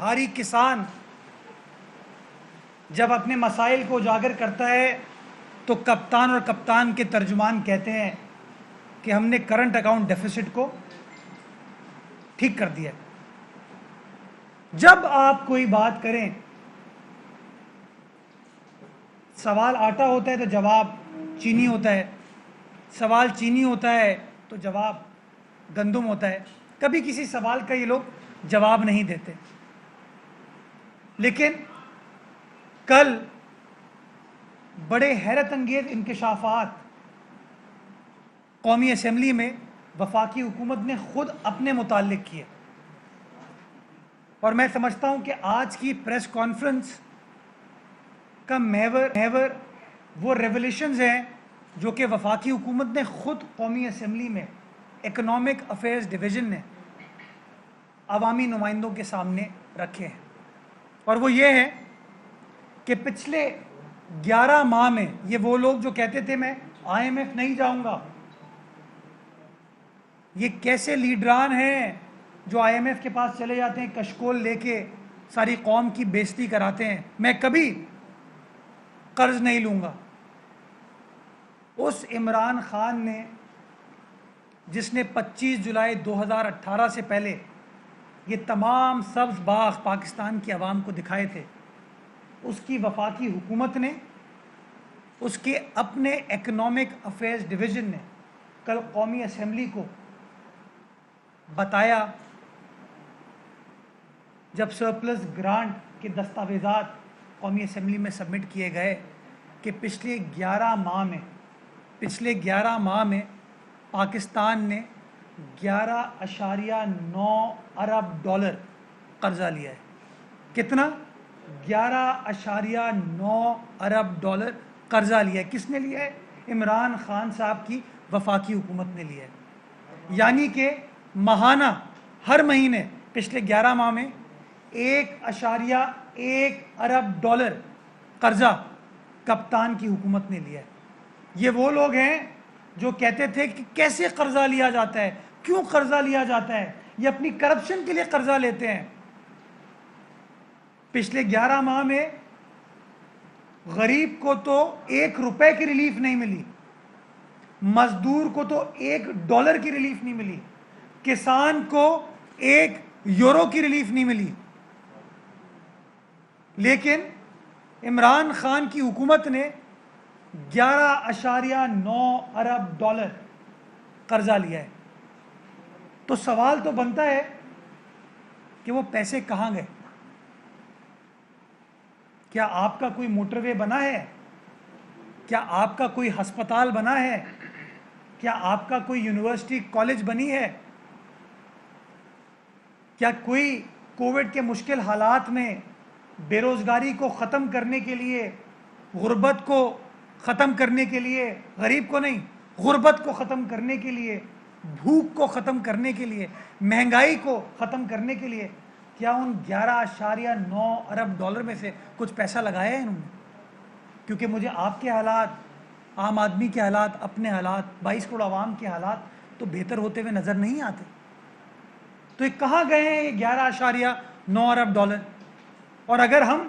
بھاری کسان جب اپنے مسائل کو اجاگر کرتا ہے تو کپتان اور کپتان کے ترجمان کہتے ہیں کہ ہم نے کرنٹ اکاؤنٹ ڈیفیسٹ کو ٹھیک کر دیا. جب آپ کوئی بات کریں سوال آٹا ہوتا ہے تو جواب چینی ہوتا ہے, سوال چینی ہوتا ہے تو جواب گندم ہوتا ہے. کبھی کسی سوال کا یہ لوگ جواب نہیں دیتے. لیکن کل بڑے حیرت انگیز انکشافات قومی اسمبلی میں وفاقی حکومت نے خود اپنے متعلق کیے, اور میں سمجھتا ہوں کہ آج کی پریس کانفرنس کا محور وہ ریولیشنز ہیں جو کہ وفاقی حکومت نے خود قومی اسمبلی میں اکنامک افیئرز ڈویژن نے عوامی نمائندوں کے سامنے رکھے ہیں. اور وہ یہ ہے کہ پچھلے 11 ماہ میں یہ وہ لوگ جو کہتے تھے میں IMF نہیں جاؤں گا, یہ کیسے لیڈران ہیں جو IMF کے پاس چلے جاتے ہیں کشکول لے کے ساری قوم کی بےزتی کراتے ہیں, میں کبھی قرض نہیں لوں گا. اس عمران خان نے جس نے 25 جولائی 2018 سے پہلے یہ تمام سبز باغ پاکستان کی عوام کو دکھائے تھے, اس کی وفاقی حکومت نے, اس کے اپنے اکنامک افیئرز ڈویژن نے کل قومی اسمبلی کو بتایا جب سرپلس گرانٹ کے دستاویزات قومی اسمبلی میں سبمٹ کیے گئے کہ پچھلے 11 ماہ میں پاکستان نے 11.9 ارب ڈالر قرضہ لیا ہے. کتنا؟ 11.9 ارب ڈالر قرضہ لیا ہے. کس نے لیا ہے؟ عمران خان صاحب کی وفاقی حکومت نے لیا ہے. یعنی کہ ماہانہ ہر مہینے پچھلے 11 ماہ میں 1.1 ارب ڈالر قرضہ کپتان کی حکومت نے لیا ہے. یہ وہ لوگ ہیں جو کہتے تھے کہ کیسے قرضہ لیا جاتا ہے, کیوں قرضہ لیا جاتا ہے, یہ اپنی کرپشن کے لیے قرضہ لیتے ہیں. پچھلے 11 ماہ میں غریب کو تو 1 روپے کی ریلیف نہیں ملی, مزدور کو تو 1 ڈالر کی ریلیف نہیں ملی, کسان کو 1 یورو کی ریلیف نہیں ملی. لیکن عمران خان کی حکومت نے 11.9 ارب ڈالر قرضہ لیا ہے. تو سوال تو بنتا ہے کہ وہ پیسے کہاں گئے؟ کیا آپ کا کوئی موٹر وے بنا ہے؟ کیا آپ کا کوئی ہسپتال بنا ہے؟ کیا آپ کا کوئی یونیورسٹی کالج بنی ہے؟ کیا کوئی کووڈ کے مشکل حالات میں بے روزگاری کو ختم کرنے کے لیے, غربت کو ختم کرنے کے لیے, غریب کو نہیں, غربت کو ختم کرنے کے لیے, بھوک کو ختم کرنے کے لیے, مہنگائی کو ختم کرنے کے لیے, کیا ان 11.9 ارب ڈالر میں سے کچھ پیسہ لگایا ہے انہوں نے؟ کیونکہ مجھے آپ کے حالات, عام آدمی کے حالات, اپنے حالات, 22 کروڑ عوام کے حالات تو بہتر ہوتے ہوئے نظر نہیں آتے. تو یہ کہاں گئے ہیں یہ 11.9 ارب ڈالر؟ اور اگر ہم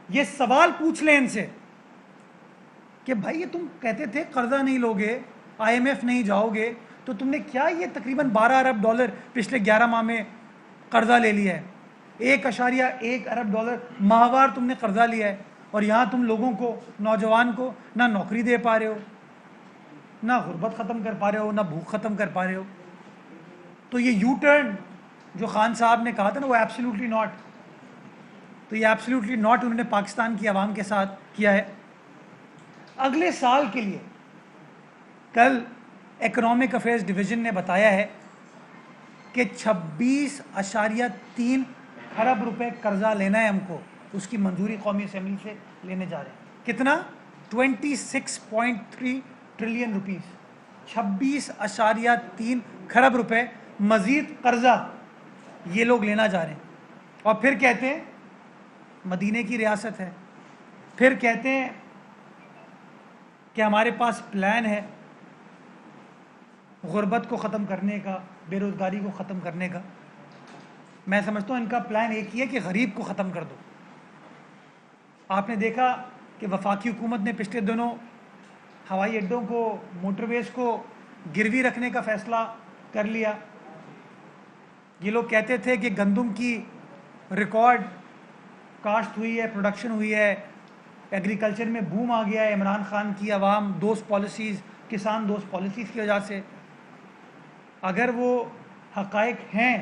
یہ سوال پوچھ لیں ان سے کہ بھائی یہ تم کہتے تھے قرضہ نہیں لوگے, IMF نہیں جاؤ گے, تو تم نے کیا یہ تقریباً 12 ارب ڈالر پچھلے 11 ماہ میں قرضہ لے لیا ہے؟ 1.1 ارب ڈالر ماہوار تم نے قرضہ لیا ہے, اور یہاں تم لوگوں کو, نوجوان کو نہ نوکری دے پا رہے ہو, نہ غربت ختم کر پا رہے ہو, نہ بھوک ختم کر پا رہے ہو. تو یہ یو ٹرن جو خان صاحب نے کہا تھا نا, وہ ایبسلیوٹلی ناٹ. تو یہ ایبسلیوٹلی ناٹ انہوں نے پاکستان کی عوام کے ساتھ کیا ہے. اگلے سال کے لیے کل اکنامک افیئرز ڈویژن نے بتایا ہے کہ 26.3 ارب روپے قرضہ لینا ہے ہم کو, اس کی منظوری قومی اسمبلی سے لینے جا رہے ہیں. کتنا؟ 26.3 ٹریلین روپیز, 26.3 کھرب روپے مزید قرضہ یہ لوگ لینا جا رہے ہیں. اور پھر کہتے ہیں مدینے کی ریاست ہے, پھر کہتے ہیں کہ ہمارے پاس پلان ہے غربت کو ختم کرنے کا, بے روزگاری کو ختم کرنے کا. میں سمجھتا ہوں ان کا پلان ایک ہی ہے کہ غریب کو ختم کر دو. آپ نے دیکھا کہ وفاقی حکومت نے پچھلے دنوں ہوائی اڈوں کو، موٹر ویز کو گروی رکھنے کا فیصلہ کر لیا. یہ لوگ کہتے تھے کہ گندم کی ریکارڈ کاشت ہوئی ہے، پروڈکشن ہوئی ہے، ایگریکلچر میں بوم آ گیا ہے عمران خان کی عوام دوست پالیسیز، کسان دوست پالیسیز کی وجہ سے. اگر وہ حقائق ہیں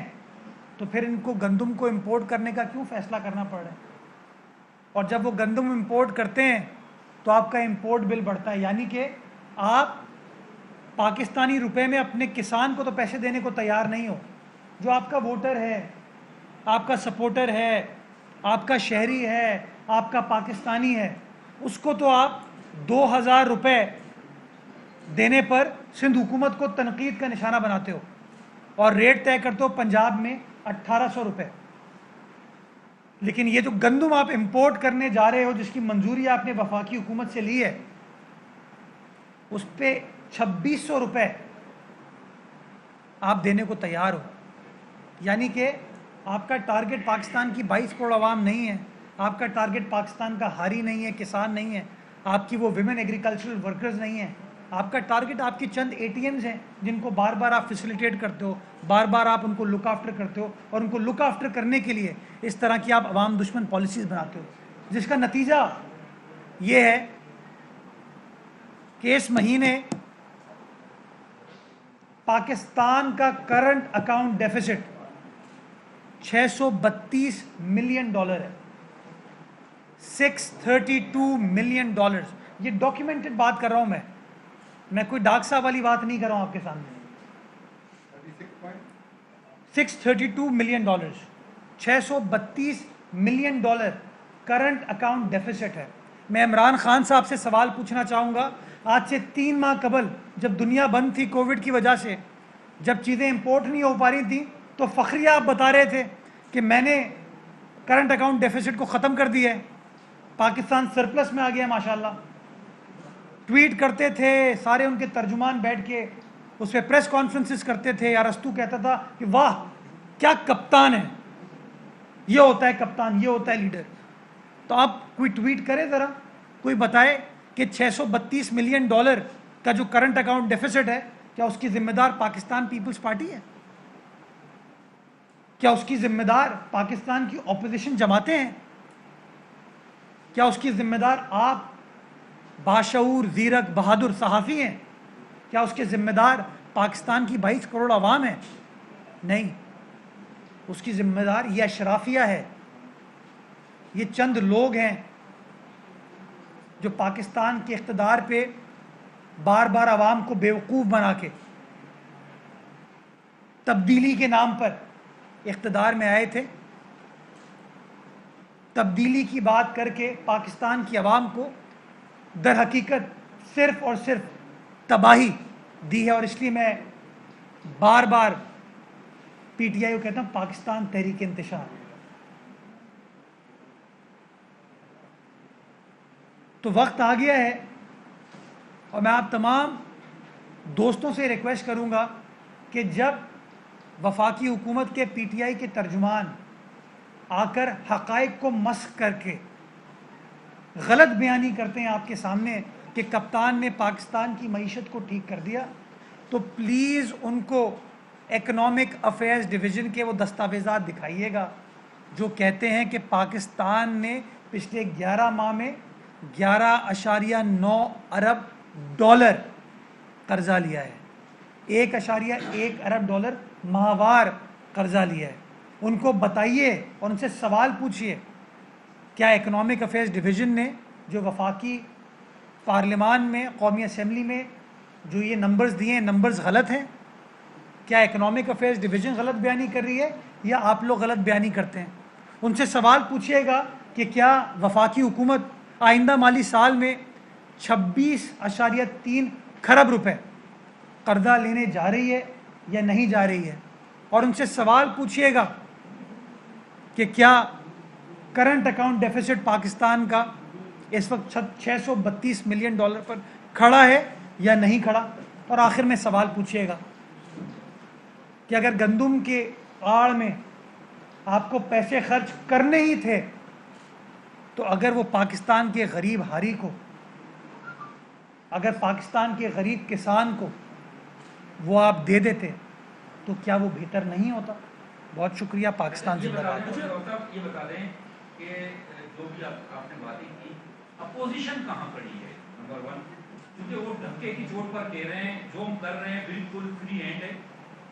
تو پھر ان کو گندم کو امپورٹ کرنے کا کیوں فیصلہ کرنا پڑ رہا ہے؟ اور جب وہ گندم امپورٹ کرتے ہیں تو آپ کا امپورٹ بل بڑھتا ہے، یعنی کہ آپ پاکستانی روپے میں اپنے کسان کو تو پیسے دینے کو تیار نہیں ہو. جو آپ کا ووٹر ہے، آپ کا سپورٹر ہے، آپ کا شہری ہے، آپ کا پاکستانی ہے، اس کو تو آپ 2000 روپے دینے پر سندھ حکومت کو تنقید کا نشانہ بناتے ہو اور ریٹ طے کرتے ہو پنجاب میں 1800 روپے. لیکن یہ جو گندم آپ امپورٹ کرنے جا رہے ہو، جس کی منظوری آپ نے وفاقی حکومت سے لی ہے، اس پہ 2600 روپے آپ دینے کو تیار ہو. یعنی کہ آپ کا ٹارگٹ پاکستان کی 22 کروڑ عوام نہیں ہے، آپ کا ٹارگٹ پاکستان کا ہاری نہیں ہے، کسان نہیں ہے، آپ کی وہ ویمن ایگریکلچرل ورکرز نہیں ہیں. آپ کا ٹارگٹ آپ کی چند اے ٹی ایمز ہیں جن کو بار بار آپ فیسیلیٹیٹ کرتے ہو، بار بار آپ ان کو لک آفٹر کرتے ہو، اور ان کو لک آفٹر کرنے کے لیے اس طرح کی آپ عوام دشمن پالیسیز بناتے ہو، جس کا نتیجہ یہ ہے کہ اس مہینے پاکستان کا کرنٹ اکاؤنٹ ڈیفیسٹ $632 ملین ہے. $632 ملین. یہ ڈاکیومنٹڈ بات کر رہا ہوں میں کوئی ڈاک صاحب والی بات نہیں کر رہا ہوں آپ کے سامنے. $632 million, $632 million current account deficit ہے. میں عمران خان صاحب سے سوال پوچھنا چاہوں گا، آج سے 3 ماہ قبل جب دنیا بند تھی کووڈ کی وجہ سے، جب چیزیں امپورٹ نہیں ہو پا رہی تھیں، تو فخریہ آپ بتا رہے تھے کہ میں نے کرنٹ اکاؤنٹ ڈیفیسٹ کو ختم کر دیا ہے، پاکستان سرپلس میں آ گیا ماشاءاللہ. ٹویٹ کرتے تھے سارے ان کے ترجمان بیٹھ کے، اس پہ پریس کانفرنسز کرتے تھے. ارسطو کہتا تھا کہ واہ کیا کپتان ہے، یہ ہوتا ہے کپتان، یہ ہوتا ہے لیڈر. تو آپ کوئی ٹویٹ کرے ذرا، کوئی بتائے کہ $632 ملین کا جو کرنٹ اکاؤنٹ ڈیفیسٹ ہے، کیا اس کی ذمہ دار پاکستان پیپلز پارٹی ہے؟ کیا اس کی ذمہ دار پاکستان کی اپوزیشن جماعتیں ہیں؟ کیا اس کی ذمہ دار آپ باشعور، زیرک، بہادر صحافی ہیں؟ کیا اس کے ذمہ دار پاکستان کی 22 کروڑ عوام ہیں؟ نہیں، اس کی ذمہ دار یہ اشرافیہ ہے، یہ چند لوگ ہیں جو پاکستان کے اقتدار پہ بار بار عوام کو بیوقوف بنا کے تبدیلی کے نام پر اقتدار میں آئے تھے. تبدیلی کی بات کر کے پاکستان کی عوام کو در حقیقت صرف اور صرف تباہی دی ہے. اور اس لیے میں بار بار پی ٹی آئی کو کہتا ہوں پاکستان تحریک انتشار. تو وقت آ گیا ہے، اور میں آپ تمام دوستوں سے ریکویسٹ کروں گا کہ جب وفاقی حکومت کے پی ٹی آئی کے ترجمان آ کر حقائق کو مسخ کر کے غلط بیانی کرتے ہیں آپ کے سامنے کہ کپتان نے پاکستان کی معیشت کو ٹھیک کر دیا، تو پلیز ان کو اکنامک افیئرز ڈویژن کے وہ دستاویزات دکھائیے گا جو کہتے ہیں کہ پاکستان نے پچھلے 11 ماہ میں $11.9 ارب قرضہ لیا ہے. $1.1 ارب ماہوار قرضہ لیا ہے. ان کو بتائیے اور ان سے سوال پوچھئے، کیا اکنامک افیئرز ڈویژن نے جو وفاقی پارلیمان میں، قومی اسمبلی میں جو یہ نمبرز دیے ہیں، نمبرز غلط ہیں؟ کیا اکنامک افیئرز ڈویژن غلط بیانی کر رہی ہے یا آپ لوگ غلط بیانی کرتے ہیں؟ ان سے سوال پوچھئے گا کہ کیا وفاقی حکومت آئندہ مالی سال میں 26.3 کھرب روپے قرضہ لینے جا رہی ہے یا نہیں جا رہی ہے. اور ان سے سوال پوچھئے گا کہ کیا کرنٹ اکاؤنٹ ڈیفیسٹ پاکستان کا اس وقت $632 ملین پر کھڑا ہے یا نہیں کھڑا. اور آخر میں سوال پوچھئے گا کہ اگر گندم کے آڑ میں آپ کو پیسے خرچ کرنے ہی تھے تو اگر وہ پاکستان کے غریب ہاری کو، اگر پاکستان کے غریب کسان کو وہ آپ دے دیتے تو کیا وہ بہتر نہیں ہوتا؟ بہت شکریہ. پاکستان زندہ باد. یہ بتا دیں کہ جو بھی آپ نے باتیں کی، اپوزیشن کہاں کھڑی ہے نمبر 1، کیونکہ وہ دھکے کی چوٹ پر کہہ رہے ہیں جو ہم کر رہے ہیں بالکل فری ہینڈ ہے،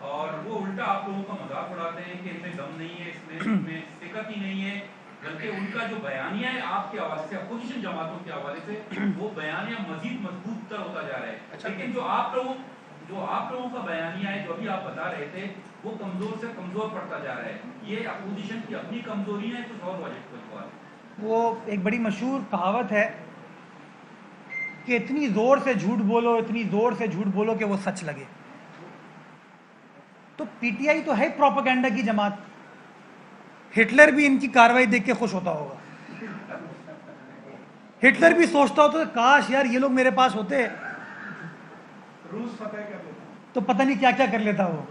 اور وہ الٹا آپ لوگوں کا مذاق اڑاتے ہیں کہ ان میں دم نہیں ہے، اس میں ثقت ہی نہیں ہے، بلکہ ان کا جو بیانیہ ہے آپ کے حوالے سے، اپوزیشن جماعتوں کے حوالے سے، وہ بیانیہ مزید مضبوط تر ہوتا جا رہا ہے. لیکن جو آپ لوگوں کا بیانیہ ہے، جو ابھی آپ بتا رہے تھے، وہ کمزور سے کمزور پڑتا جا رہا ہے. یہ اپوزیشن کی اپنی کمزوری ہے، کچھ اور وجہ؟ وہ ایک بڑی مشہور کہاوت ہے کہ اتنی زور سے جھوٹ بولو، اتنی زور سے جھوٹ بولو کہ وہ سچ لگے. تو پی ٹی آئی تو ہے پروپیگنڈا کی جماعت. ہٹلر بھی ان کی کاروائی دیکھ کے خوش ہوتا ہوگا. ہٹلر بھی سوچتا ہوتا کہ کاش یار یہ لوگ میرے پاس ہوتے، روس فتح کر لیتا تو پتہ نہیں کیا کیا کر لیتا وہ.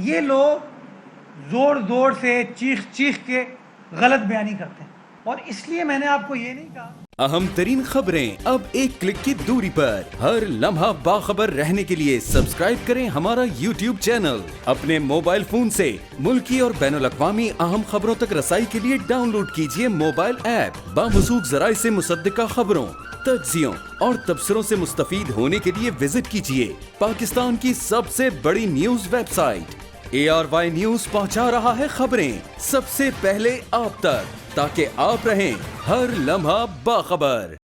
یہ لوگ زور زور سے چیخ چیخ کے غلط بیانی کرتے ہیں، اور اس لیے میں نے آپ کو یہ نہیں کہا. اہم ترین خبریں اب ایک کلک کی دوری پر. ہر لمحہ باخبر رہنے کے لیے سبسکرائب کریں ہمارا یوٹیوب چینل. اپنے موبائل فون سے ملکی اور بین الاقوامی اہم خبروں تک رسائی کے لیے ڈاؤن لوڈ کیجیے موبائل ایپ. باموثوق ذرائع سے مصدقہ خبروں، تجزیوں اور تبصروں سے مستفید ہونے کے لیے وزٹ کیجیے پاکستان کی سب سے بڑی news website. ARY news پہنچا رہا ہے خبریں سب سے پہلے آپ تک، تاکہ آپ رہیں ہر لمحہ باخبر.